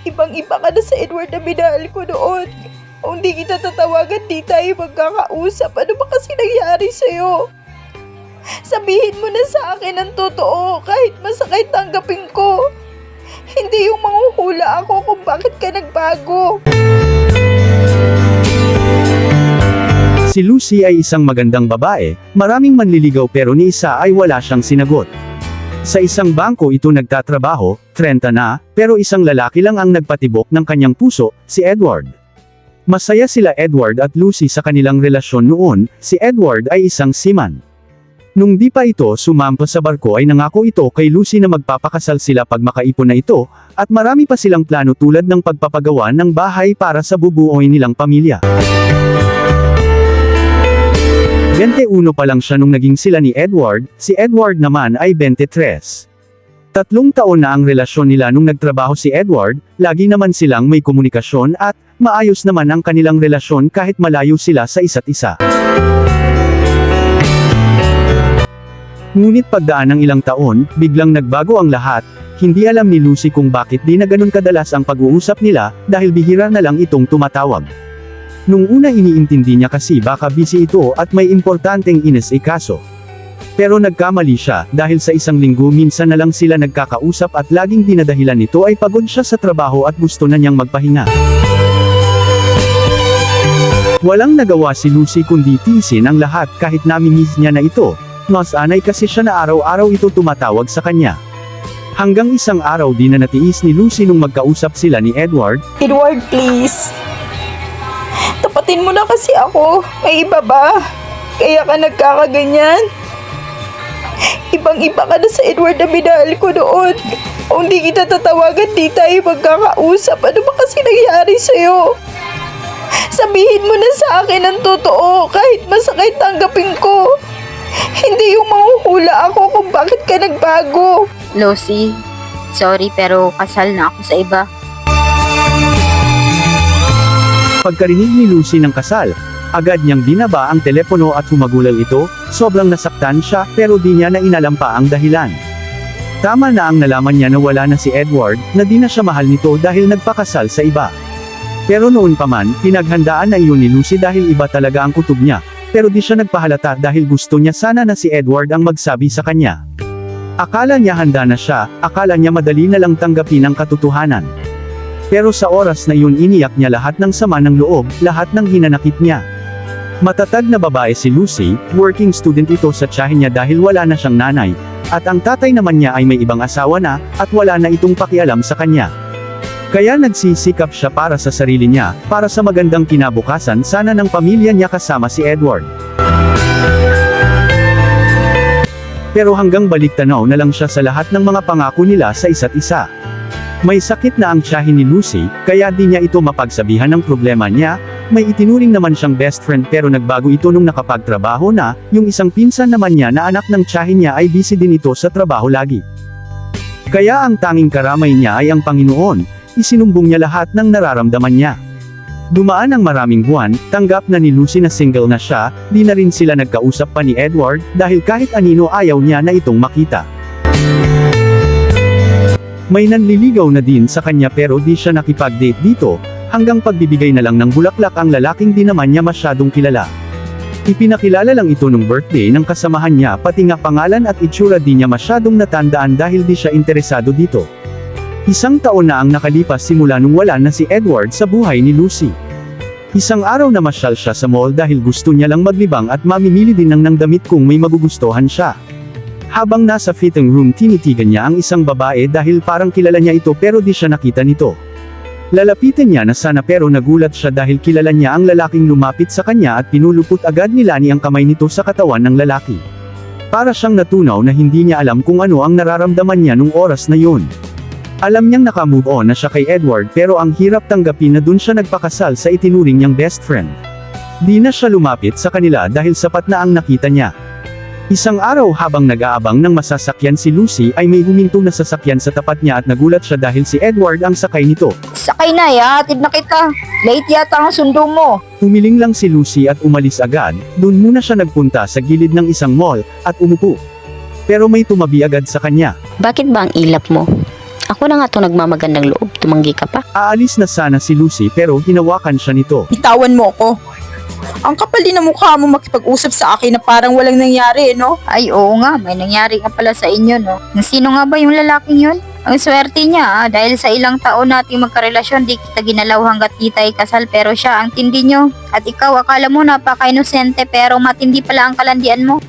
Ibang-iba ka na sa Edward na minahal ko noon. Kung di kita tatawagan, di tayo magkakausap. Ano ba kasi nangyari sa'yo? Sabihin mo na sa akin ang totoo, kahit masakit tanggapin ko. Hindi yung manghuhula ako kung bakit ka nagbago. Si Lucy ay isang magandang babae, maraming manliligaw pero ni isa ay wala siyang sinagot. Sa isang bangko ito nagtatrabaho, 30 na, pero isang lalaki lang ang nagpatibok ng kanyang puso, si Edward. Masaya sila Edward at Lucy sa kanilang relasyon noon, si Edward ay isang seaman. Nung di pa ito sumampa sa barko ay nangako ito kay Lucy na magpapakasal sila pag makaipon na ito, at marami pa silang plano tulad ng pagpapagawa ng bahay para sa bubuoy nilang pamilya. 21 pa lang siya nung naging sila ni Edward, si Edward naman ay 23. 3 taon na ang relasyon nila nung nagtrabaho si Edward, lagi naman silang may komunikasyon at maayos naman ang kanilang relasyon kahit malayo sila sa isa't isa. Ngunit pagdaan ng ilang taon, biglang nagbago ang lahat. Hindi alam ni Lucy kung bakit di na ganun kadalas ang pag-uusap nila, dahil bihira na lang itong tumatawag. Nung una iniintindi niya kasi baka busy ito at may importanteng inasikaso. Pero nagkamali siya, dahil sa isang linggo minsan na lang sila nagkakausap at laging dinadahilan nito ay pagod siya sa trabaho at gusto na niyang magpahinga. Walang nagawa si Lucy kundi tiisin ang lahat kahit namimiss niya na ito. Mas anay kasi siya na araw-araw ito tumatawag sa kanya. Hanggang isang araw di na natiis ni Lucy nung magkausap sila ni Edward. Edward, please. Tapatin mo na kasi ako. May iba ba? Kaya ka nagkakaganyan? Ibang-iba ka na sa Edward na minahal ko noon. Kung di kita tatawagan, di tayo magkakausap. Ano ba kasi nangyari sa'yo? Sabihin mo na sa akin ang totoo, kahit masakit tanggapin ko. Hindi yung manghuhula ako kung bakit ka nagbago. Lucy, sorry pero kasal na ako sa iba. Pagkarinig ni Lucy ng kasal, agad niyang binaba ang telepono at humagulal ito. Sobrang nasaktan siya pero di niya na inalam pa ang dahilan. Tama na ang nalaman niya na wala na si Edward, na di na siya mahal nito dahil nagpakasal sa iba. Pero noon pa man, pinaghandaan na iyon ni Lucy dahil iba talaga ang kutob niya. Pero di siya nagpahalata dahil gusto niya sana na si Edward ang magsabi sa kanya. Akala niya handa na siya, akala niya madali na lang tanggapin ang katotohanan. Pero sa oras na iyon iniyak niya lahat ng sama ng loob, lahat ng hinanakit niya. Matatag na babae si Lucy, working student ito sa tiyahin niya dahil wala na siyang nanay, at ang tatay naman niya ay may ibang asawa na, at wala na itong pakialam sa kanya. Kaya nagsisikap siya para sa sarili niya, para sa magandang kinabukasan sana ng pamilya niya kasama si Edward. Pero hanggang baliktanaw na lang siya sa lahat ng mga pangako nila sa isa't isa. May sakit na ang tiyahin ni Lucy, kaya di niya ito mapagsabihan ng problema niya. May itinuring naman siyang best friend pero nagbago ito nung nakapagtrabaho na. Yung isang pinsan naman niya na anak ng tiyahin niya ay busy din ito sa trabaho lagi. Kaya ang tanging karamay niya ay ang Panginoon. Isinumbong niya lahat ng nararamdaman niya. Dumaan ang maraming buwan, tanggap na ni Lucy na single na siya, di na rin sila nagkausap pa ni Edward, dahil kahit anino ayaw niya na itong makita. May nanliligaw na din sa kanya pero di siya nakipag-date dito, hanggang pagbibigay na lang ng bulaklak ang lalaking di naman niya masyadong kilala. Ipinakilala lang ito nung birthday ng kasamahan niya pati nga pangalan at itsura di niya masyadong natandaan dahil di siya interesado dito. Isang taon na ang nakalipas simula nung wala na si Edward sa buhay ni Lucy. Isang araw na masyal siya sa mall dahil gusto niya lang maglibang at mamimili din ng damit kung may magugustuhan siya. Habang nasa fitting room tinitigan niya ang isang babae dahil parang kilala niya ito pero di siya nakita nito. Lalapitin niya na sana pero nagulat siya dahil kilala niya ang lalaking lumapit sa kanya at pinulupot agad ni Lani ang kamay nito sa katawan ng lalaki. Para siyang natunaw na hindi niya alam kung ano ang nararamdaman niya nung oras na yun. Alam niyang naka-move on na siya kay Edward pero ang hirap tanggapin na dun siya nagpakasal sa itinuring niyang best friend. Di na siya lumapit sa kanila dahil sapat na ang nakita niya. Isang araw habang nag-aabang ng masasakyan si Lucy ay may huminto na sasakyan sa tapat niya at nagulat siya dahil si Edward ang sakay nito. Sakay na, hatid na kita. Late yata ang sundo mo. Humiling lang si Lucy at umalis agad. Doon muna siya nagpunta sa gilid ng isang mall, at umupo. Pero may tumabi agad sa kanya. Bakit ba ang ilap mo? Ako na nga itong nagmamagandang loob. Tumanggi ka pa. Aalis na sana si Lucy pero hinawakan siya nito. Bitawan mo ako. Ang kapal din ng mukha mo makipag-usap sa akin na parang walang nangyari, no? Ay, oo nga, may nangyari nga pala sa inyo, no? Sino nga ba yung lalaking yun? Ang swerte niya, dahil sa ilang taon nating magkarelasyon, di kita ginalaw hanggat di tayo kasal, pero siya ang tindi nyo. At ikaw, akala mo napaka-inosente, pero matindi pala ang kalandian mo.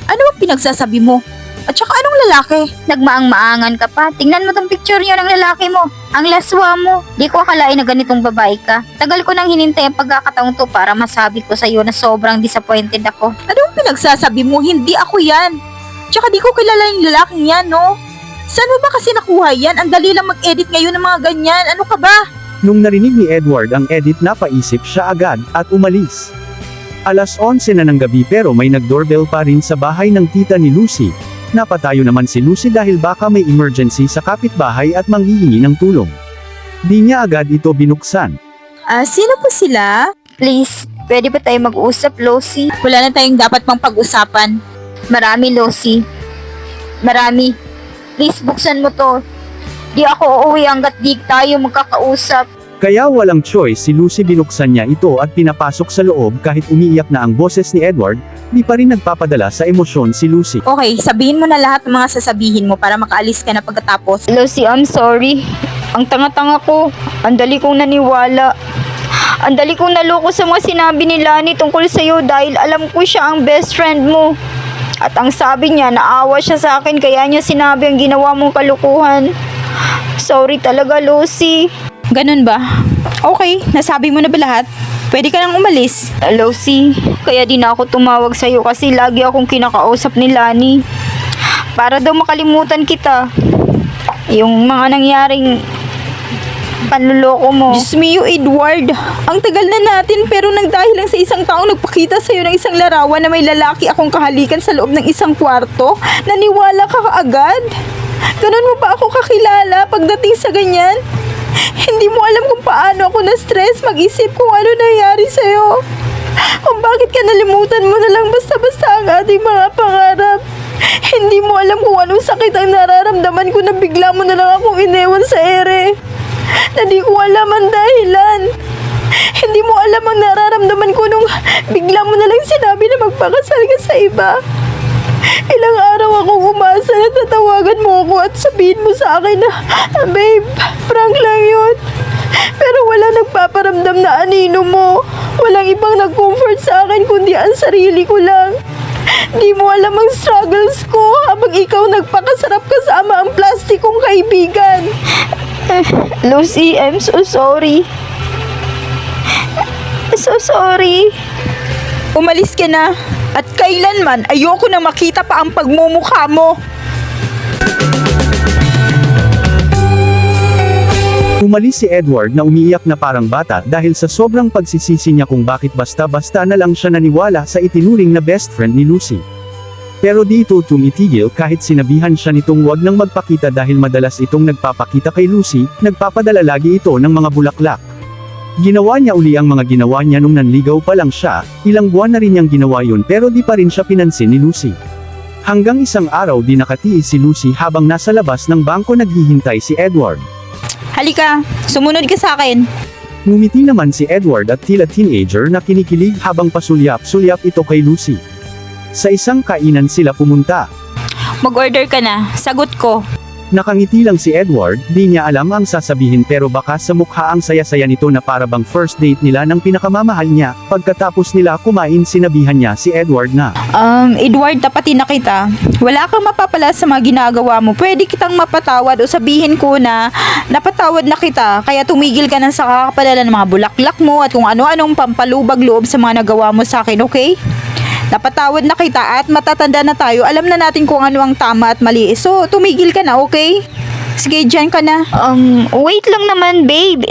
Ano bang pinagsasabi mo? At saka anong lalaki? Nagmaang-maangan ka pa. Tingnan mo tong picture niyo ng lalaki mo. Ang laswa mo. Di ko akalain na ganitong babae ka. Tagal ko nang hinintay ang pagkakataong to para masabi ko sa iyo na sobrang disappointed ako. Ano bang pinagsasabi mo? Hindi ako yan. Tsaka di ko kilala yung lalaking yan, no? Saan mo ba kasi nakuha yan? Ang dali lang mag-edit ngayon ng mga ganyan. Ano ka ba? Nung narinig ni Edward ang edit napaisip siya agad at umalis. Alas 11 na ng gabi pero may nag-doorbell pa rin sa bahay ng tita ni Lucy. Napatayo naman si Lucy dahil baka may emergency sa kapitbahay at manghihingi ng tulong. Di niya agad ito binuksan. Sino po sila? Please, pwede ba tayo mag-usap, Losi? Wala na tayong dapat pang pag-usapan. Marami, Losi. Marami. Please, buksan mo to. Di ako uuwi hanggat di tayo magkakausap. Kaya walang choice si Lucy binuksan niya ito at pinapasok sa loob kahit umiiyak na ang boses ni Edward, di pa rin nagpapadala sa emosyon si Lucy. Okay, sabihin mo na lahat ng mga sasabihin mo para makaalis ka na pagkatapos. Losi, I'm sorry. Ang tanga-tanga ko. Ang dali kong naniwala. Ang dali kong naloko sa mga sinabi ni Lani tungkol sa'yo dahil alam ko siya ang best friend mo. At ang sabi niya, naawa siya sa akin kaya niya sinabi ang ginawa mong kalukuhan. Sorry talaga, Losi. Ganun ba? Okay, nasabi mo na ba lahat? Pwede ka nang umalis. Losi, kaya din ako tumawag sa'yo kasi lagi akong kinakausap ni Lani. Para daw makalimutan kita. Yung mga nangyaring panluloko mo. Diyos mio, Edward. Ang tagal na natin pero nang dahil lang sa isang taong nagpakita sa'yo ng isang larawan na may lalaki akong kahalikan sa loob ng isang kwarto, naniwala ka kaagad? Ganun mo ba ako kakilala pagdating sa ganyan? Hindi mo alam kung paano ako na-stress mag-isip kung ano nangyari sa'yo. Kung bakit ka nalimutan mo na lang basta-basta ang ating mga pangarap. Hindi mo alam kung anong sakit ang nararamdaman ko na bigla mo na lang akong inewan sa ere. Na di ko alam ang dahilan. Hindi mo alam ang nararamdaman ko nung bigla mo na lang sinabi na magpakasal ka sa iba. Ilang araw akong umasa na tatawagan mo ako at sabihin mo sa akin na, babe, prank lang yun. Pero wala nagpaparamdam na anino mo. Walang ibang nag-comfort sa akin kundi ang sarili ko lang. Di mo alam ang struggles ko habang ikaw nagpakasarap kasama ang plastikong kaibigan. Lucy, I'm so sorry. So sorry. Umalis ka na. At kailanman ayoko na makita pa ang pagmumukha mo. Umalis si Edward na umiiyak na parang bata dahil sa sobrang pagsisisi niya kung bakit basta-basta na lang siya naniwala sa itinuring na best friend ni Lucy. Pero di ito tumitigil kahit sinabihan siya nitong wag nang magpakita dahil madalas itong nagpapakita kay Lucy, nagpapadala lagi ito ng mga bulaklak. Ginawa niya uli ang mga ginawa niya nung nanligaw pa lang siya, ilang buwan na rin niyang ginawa yun pero di pa rin siya pinansin ni Lucy. Hanggang isang araw di nakatiis si Lucy habang nasa labas ng bangko naghihintay si Edward. Halika, sumunod ka sa akin. Ngumiti naman si Edward at tila teenager na kinikilig habang pasulyap-sulyap ito kay Lucy. Sa isang kainan sila pumunta. Mag-order ka na, sagot ko. Nakangiti lang si Edward, di niya alam ang sasabihin pero baka sa mukha ang saya-saya nito na para bang first date nila ng pinakamamahal niya. Pagkatapos nila kumain sinabihan niya si Edward na, Edward, tapatin na kita. Wala kang mapapala sa mga ginagawa mo. Pwede kitang mapatawad o sabihin ko na napatawad na kita. Kaya tumigil ka na sa kakapadala ng mga bulaklak mo at kung ano-anong pampalubag loob sa mga nagawa mo sa akin, okay? Napatawad na kita at matatanda na tayo. Alam na natin kung ano ang tama at mali. So, tumigil ka na, okay? Sige, dyan ka na. Wait lang naman, babe.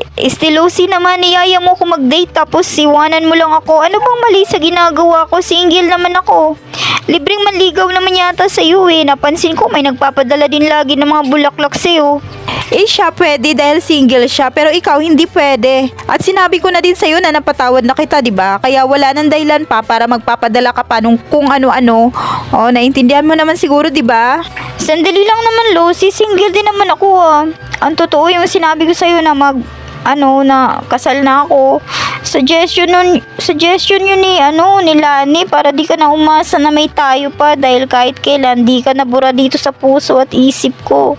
Lucy naman, niyaya mo ko mag-date tapos iwanan mo lang ako. Ano bang mali sa ginagawa ko? Single naman ako. Libreng manligaw naman yata sa'yo eh. Napansin ko may nagpapadala din lagi ng mga bulaklak sa'yo. Eh siya pwede dahil single siya pero ikaw hindi pwede. At sinabi ko na din sa'yo na napatawad na kita, di ba? Kaya wala nang dahilan pa para magpapadala ka pa nung kung ano-ano. Oh, naintindihan mo naman siguro, di ba? Sandali lang naman, Lucy. Single din naman ako ah. Ang totoo yung sinabi ko sa'yo na na kasal na ako. Suggestion yun ni Lani para di ka na umasa na may tayo pa dahil kahit kailan di ka nabura dito sa puso at isip ko.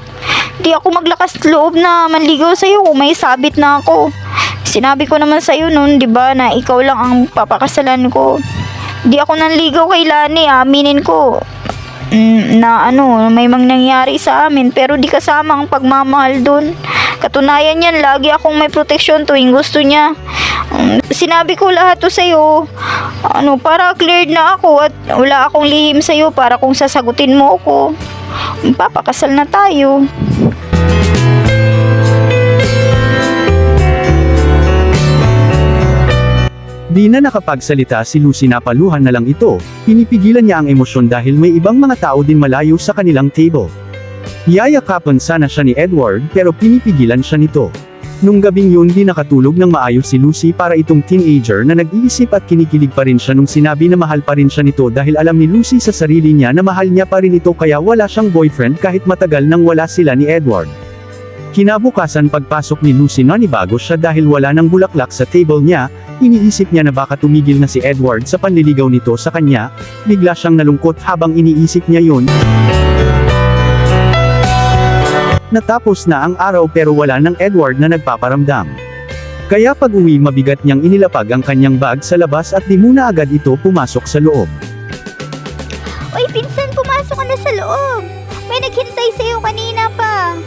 Di ako maglakas loob na manligaw sa'yo kung may sabit na ako. Sinabi ko naman sa'yo nun, di ba, na ikaw lang ang papakasalan ko. Di ako nanligaw kay Lani, aminin ko. May nangyari sa amin pero di kasama ang pagmamahal dun. Katunayan yan, lagi akong may proteksyon tuwing gusto niya. Sinabi ko lahat to sa'yo. Para cleared na ako at wala akong lihim sa'yo para kung sasagutin mo ako. Papakasal na tayo. Di na nakapagsalita si Lucy, napaluhan na lang ito, pinipigilan niya ang emosyon dahil may ibang mga tao din malayo sa kanilang table. Yayakapan sana siya ni Edward pero pinipigilan siya nito. Nung gabing yun di nakatulog ng maayos si Lucy para itong teenager na nag-iisip at kinikilig pa rin siya nung sinabi na mahal pa rin siya nito dahil alam ni Lucy sa sarili niya na mahal niya pa rin ito kaya wala siyang boyfriend kahit matagal nang wala sila ni Edward. Kinabukasan pagpasok ni Lucy nanibago siya dahil wala nang bulaklak sa table niya, iniisip niya na baka tumigil na si Edward sa panliligaw nito sa kanya, bigla siyang nalungkot habang iniisip niya yun. Natapos na ang araw pero wala nang Edward na nagpaparamdam. Kaya pag-uwi mabigat niyang inilapag ang kanyang bag sa labas at di muna agad ito pumasok sa loob. Uy, pinsan, pumasok ka na sa loob. May naghintay sa'yo kanina pa.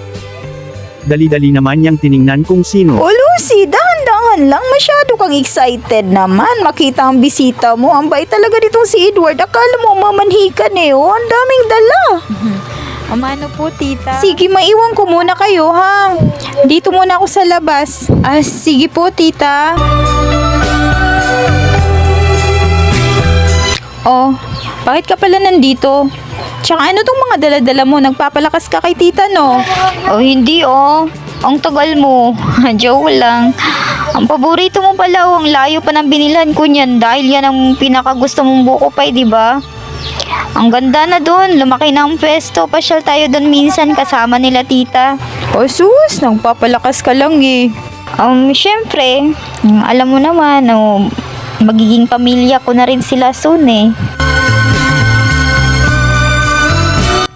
Dali-dali naman niyang tiningnan kung sino. Oh Lucy, dahan-dahan lang. Masyado kang excited naman. Makita ang bisita mo. Ang bait talaga nitong si Edward. Akala mo mamanhikan eh. Oh, ang daming dala. Amano po, tita? Sige, maiwan ko muna kayo, ha? Dito muna ako sa labas. Sige po, tita. Oh, bakit ka pala nandito? Tsaka ano tong mga dala-dala mo? Nagpapalakas ka kay tita, no? Oh, hindi oh. Ang tagal mo. Joke lang. Ang paborito mo pala, ang layo pa ng binilhan ko niyan dahil yan ang pinakagusto mong buko pie, di ba? Ang ganda na doon, lumaki na ang pwesto. Pasyal tayo doon minsan kasama nila tita. Oh, sus, nagpapalakas ka lang eh. Syempre, alam mo naman, magiging pamilya ko na rin sila soon eh.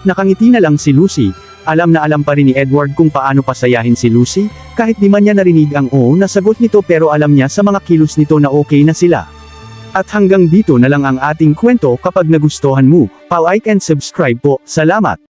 Nakangiti na lang si Lucy, alam na alam pa rin ni Edward kung paano pasayahin si Lucy, kahit di man niya narinig ang oo na sagot nito pero alam niya sa mga kilos nito na okay na sila. At hanggang dito na lang ang ating kwento. Kapag nagustuhan mo, pa-like and subscribe po. Salamat!